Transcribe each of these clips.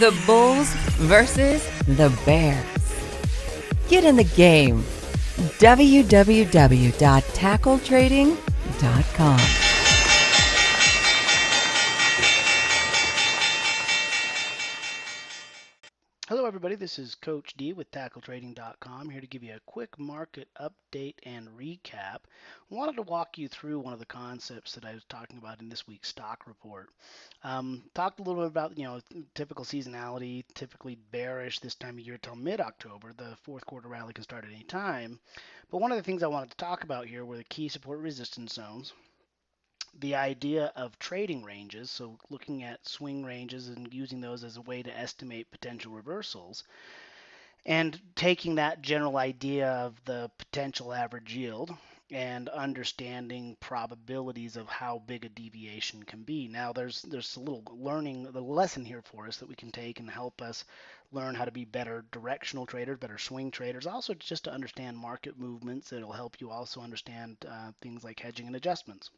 The Bulls versus the Bears. Get in the game. www.tackletrading.com. Hello, everybody. This is Coach D with TackleTrading.com, here to give you a quick market update and recap. I wanted to walk you through one of the concepts that I was talking about in this week's stock report. Talked a little bit about, typical seasonality, typically bearish this time of year till mid-October. The fourth quarter rally can start at any time. But one of the things I wanted to talk about here were the key support resistance zones, the idea of trading ranges, so looking at swing ranges and using those as a way to estimate potential reversals, and taking that general idea of the potential average yield and understanding probabilities of how big a deviation can be. Now there's a little lesson here for us that we can take and help us learn how to be better directional traders, better swing traders, also just to understand market movements. It'll help you also understand things like hedging and adjustments.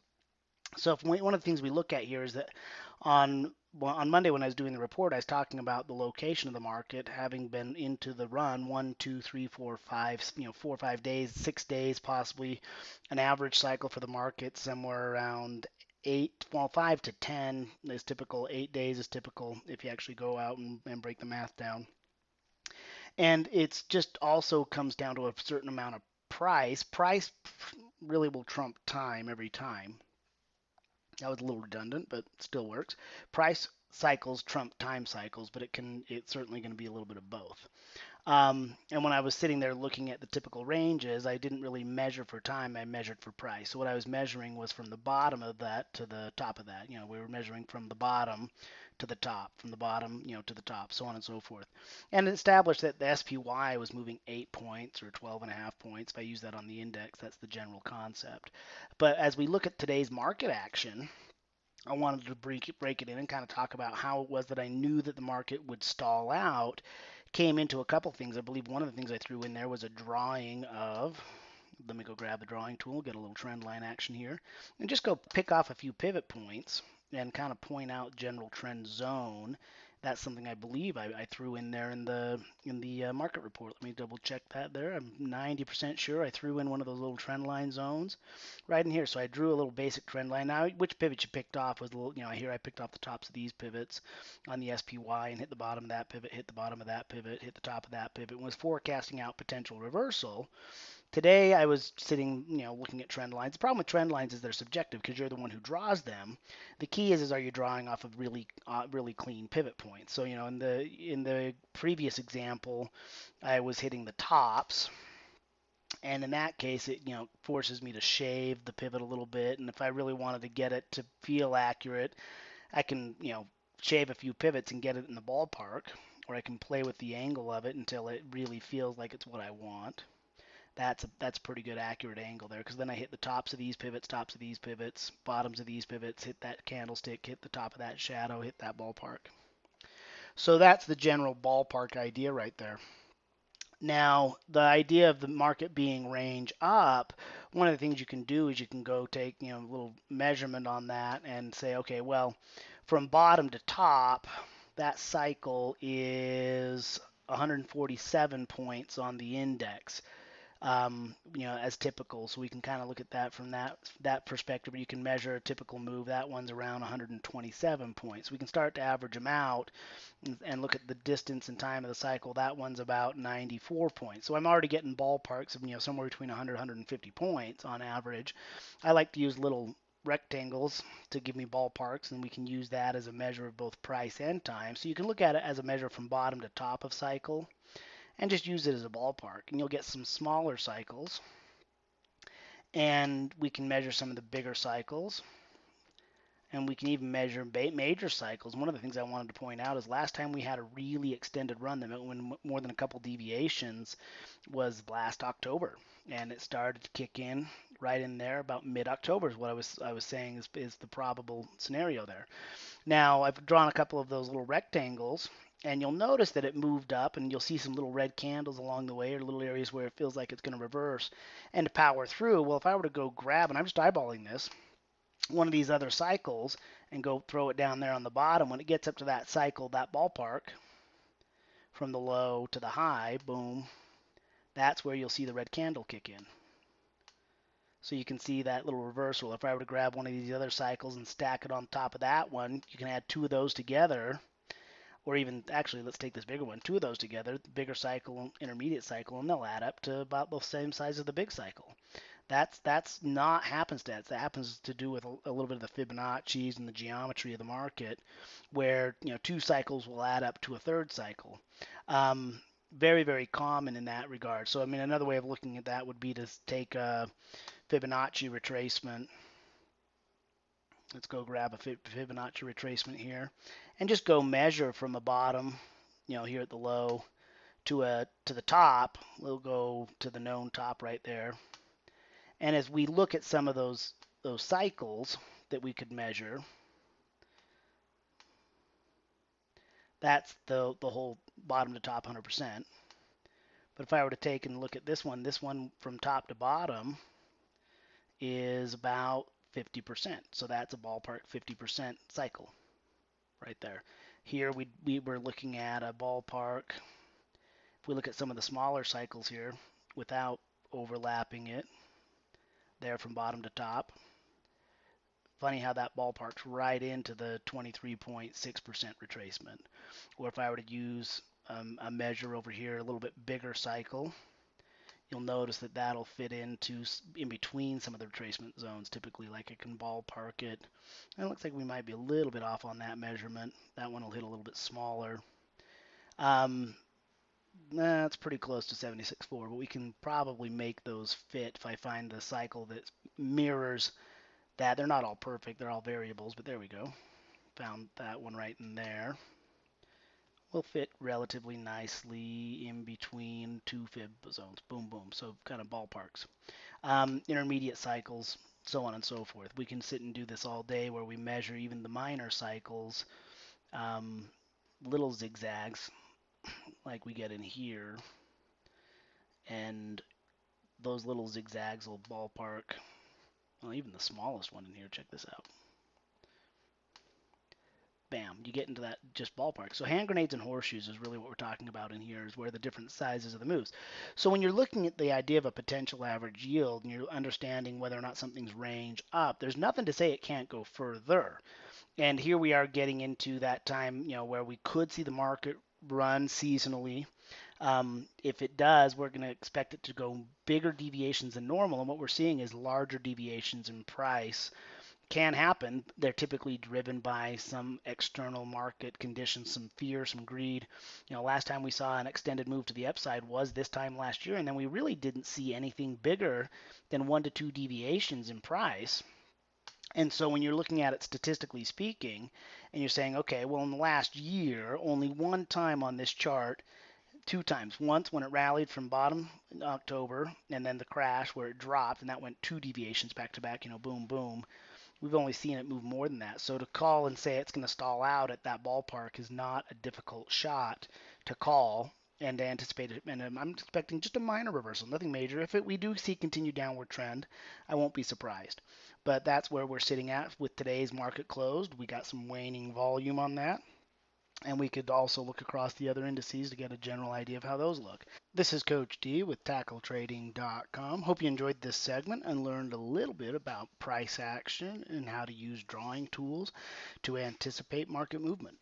So one of the things we look at here is that on Monday when I was doing the report, I was talking about the location of the market having been into the run 1, 2, 3, 4, 5, 4 or 5 days, 6 days, possibly an average cycle for the market somewhere around 5 to 10 is typical. 8 days is typical if you actually go out and break the math down. And it's just also comes down to a certain amount of price. Price really will trump time every time. That was a little redundant, but still works. Price cycles trump time cycles, but it's certainly going to be a little bit of both. And when I was sitting there looking at the typical ranges, I didn't really measure for time, I measured for price. So what I was measuring was from the bottom of that to the top of that. We were measuring from the bottom to the top, from the bottom, to the top, so on and so forth. And it established that the SPY was moving 8 points or 12.5 points. If I use that on the index, that's the general concept. But as we look at today's market action, I wanted to break it in and kind of talk about how it was that I knew that the market would stall out. Came into a couple things. I believe one of the things I threw in there was a drawing of, let me go grab the drawing tool, get a little trend line action here, and just go pick off a few pivot points and kind of point out general trend zone. That's something I believe I threw in there in the market report. Let me double check that there. I'm 90% sure I threw in one of those little trend line zones right in here. So I drew a little basic trend line. Now, which pivot you picked off was a little, here I picked off the tops of these pivots on the SPY and hit the bottom of that pivot, hit the bottom of that pivot, hit the top of that pivot, and was forecasting out potential reversal. Today I was sitting, looking at trend lines. The problem with trend lines is they're subjective because you're the one who draws them. The key is are you drawing off of really clean pivot points? So, in the previous example, I was hitting the tops, and in that case, it forces me to shave the pivot a little bit. And if I really wanted to get it to feel accurate, I can shave a few pivots and get it in the ballpark, or I can play with the angle of it until it really feels like it's what I want. That's a pretty good accurate angle there, because then I hit the tops of these pivots, bottoms of these pivots, hit that candlestick, hit the top of that shadow, hit that ballpark. So that's the general ballpark idea right there. Now, the idea of the market being range up, one of the things you can do is you can go take a little measurement on that and say, okay, well, from bottom to top, that cycle is 147 points on the index. As typical. So we can kind of look at that from that perspective. You can measure a typical move. That one's around 127 points. We can start to average them out and look at the distance and time of the cycle. That one's about 94 points. So I'm already getting ballparks of somewhere between 100 150 points on average. I like to use little rectangles to give me ballparks, and we can use that as a measure of both price and time. So you can look at it as a measure from bottom to top of cycle and just use it as a ballpark, and you'll get some smaller cycles, and we can measure some of the bigger cycles, and we can even measure major cycles. One of the things I wanted to point out is last time we had a really extended run that went more than a couple deviations was last October, and it started to kick in right in there about mid-October is what I was saying is the probable scenario there. Now I've drawn a couple of those little rectangles, and you'll notice that it moved up, and you'll see some little red candles along the way, or little areas where it feels like it's going to reverse and to power through. Well, if I were to go grab, and I'm just eyeballing this, one of these other cycles and go throw it down there on the bottom, when it gets up to that cycle, that ballpark, from the low to the high, boom, that's where you'll see the red candle kick in. So you can see that little reversal. If I were to grab one of these other cycles and stack it on top of that one, you can add two of those together, or even, actually, let's take this bigger one, two of those together, bigger cycle, intermediate cycle, and they'll add up to about the same size as the big cycle. That's not happenstance. That happens to do with a little bit of the Fibonacci's and the geometry of the market, where two cycles will add up to a third cycle. Very, very common in that regard. So I mean, another way of looking at that would be to take a Fibonacci retracement. Let's go grab a Fibonacci retracement here, and just go measure from the bottom, here at the low, to the top. We'll go to the known top right there. And as we look at some of those cycles that we could measure, that's the whole bottom to top 100%. But if I were to take and look at this one from top to bottom is about 50%. So that's a ballpark 50% cycle right there. Here we were looking at a ballpark, if we look at some of the smaller cycles here without overlapping it, there from bottom to top. Funny how that ballparks right into the 23.6% retracement. Or if I were to use a measure over here, a little bit bigger cycle, you'll notice that that'll fit in between some of the retracement zones. Typically, like I can ballpark it. And it looks like we might be a little bit off on that measurement. That one will hit a little bit smaller. That's pretty close to 76.4, but we can probably make those fit if I find the cycle that mirrors that. They're not all perfect, they're all variables, but there we go. Found that one right in there. Will fit relatively nicely in between two fib zones. Boom, boom. So kind of ballparks. Intermediate cycles, so on and so forth. We can sit and do this all day where we measure even the minor cycles, little zigzags like we get in here. And those little zigzags will ballpark, well, even the smallest one in here. Check this out. Bam, you get into that just ballpark. So hand grenades and horseshoes is really what we're talking about in here, is where the different sizes of the moves. So when you're looking at the idea of a potential average yield and you're understanding whether or not something's range up, there's nothing to say it can't go further. And here we are getting into that time, where we could see the market run seasonally. If it does, we're going to expect it to go bigger deviations than normal. And what we're seeing is larger deviations in price. Can happen. They're typically driven by some external market conditions, some fear, some greed. Last time we saw an extended move to the upside was this time last year, and then we really didn't see anything bigger than 1 to 2 deviations in price. And so when you're looking at it statistically speaking, and you're saying, okay, well, in the last year, only one time on this chart, two times. Once when it rallied from bottom in October, and then the crash where it dropped, and that went 2 deviations back to back, boom, boom. We've only seen it move more than that. So to call and say it's going to stall out at that ballpark is not a difficult shot to call and to anticipate it. And I'm expecting just a minor reversal, nothing major. If we do see continued downward trend, I won't be surprised. But that's where we're sitting at with today's market closed. We got some waning volume on that. And we could also look across the other indices to get a general idea of how those look. This is Coach D with TackleTrading.com. Hope you enjoyed this segment and learned a little bit about price action and how to use drawing tools to anticipate market movement.